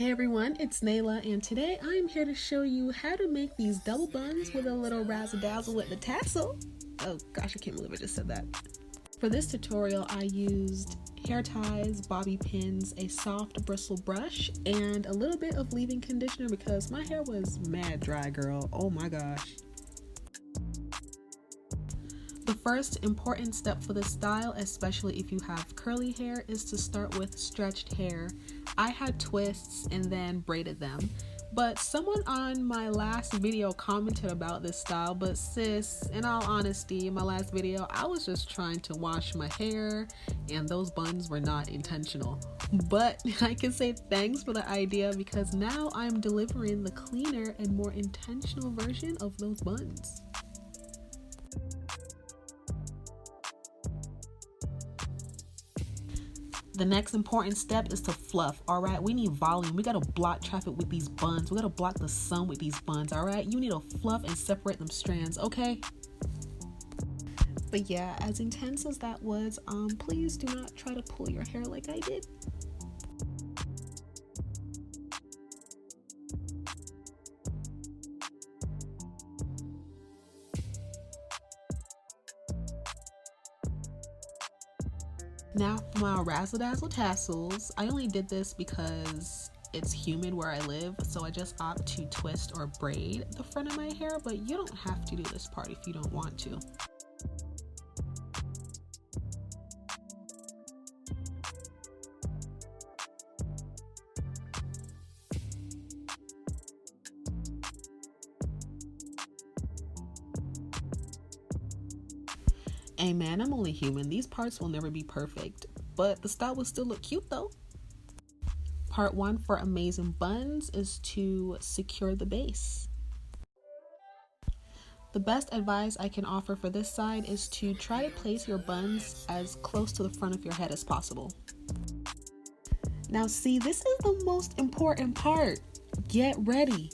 Hey everyone, it's Nailah, and today I'm here to show you how to make these double buns with a little razzle dazzle with the tassel. Oh gosh, I can't believe I just said that. For this tutorial, I used hair ties, bobby pins, a soft bristle brush, and a little bit of leave-in conditioner because my hair was mad dry, girl. Oh my gosh. The first important step for this style, especially if you have curly hair, is to start with stretched hair. I had twists and then braided them, but someone on my last video commented about this style. But sis, in all honesty, in my last video, I was just trying to wash my hair and those buns were not intentional. But I can say thanks for the idea because now I'm delivering the cleaner and more intentional version of those buns. The next important step is to fluff, all right? We need volume. We gotta block traffic with these buns. We gotta block the sun with these buns, all right? You need to fluff and separate them strands, okay? But yeah, as intense as that was, please do not try to pull your hair like I did. Now for my razzle dazzle tassels, I only did this because it's humid where I live, so I just opt to twist or braid the front of my hair, but you don't have to do this part if you don't want to. Hey man, I'm only human. These parts will never be perfect, but the style will still look cute though. Part 1 for amazing buns is to secure the base. The best advice I can offer for this side is to try to place your buns as close to the front of your head as possible. Now see, this is the most important part. Get ready.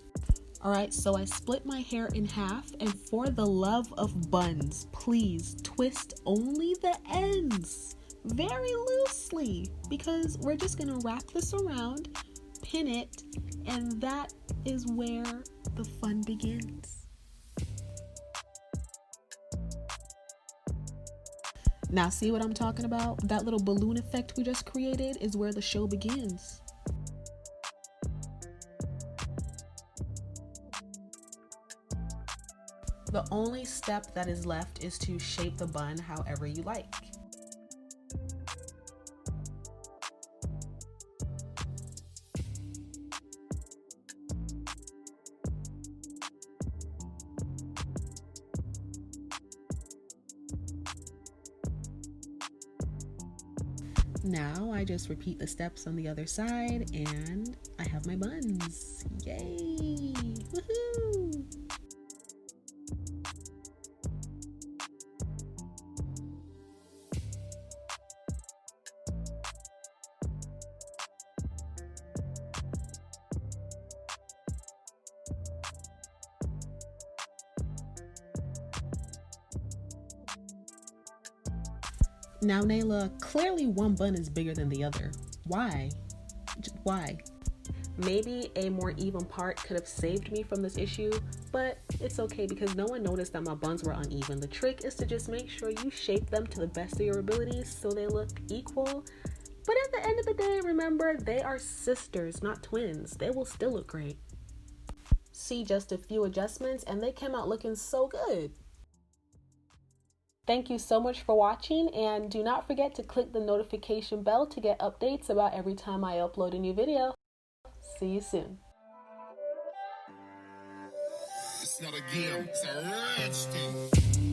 Alright, so I split my hair in half, and for the love of buns, please twist only the ends very loosely because we're just going to wrap this around, pin it, and that is where the fun begins. Now see what I'm talking about? That little balloon effect we just created is where the show begins. The only step that is left is to shape the bun however you like. Now I just repeat the steps on the other side and I have my buns. Yay! Woohoo! Now Nailah, clearly one bun is bigger than the other. Why? Why? Maybe a more even part could have saved me from this issue, but it's okay because no one noticed that my buns were uneven. The trick is to just make sure you shape them to the best of your abilities so they look equal. But at the end of the day, remember, they are sisters, not twins. They will still look great. See just a few adjustments and they came out looking so good. Thank you so much for watching, and do not forget to click the notification bell to get updates about every time I upload a new video. See you soon. It's not a game, it's a rich thing.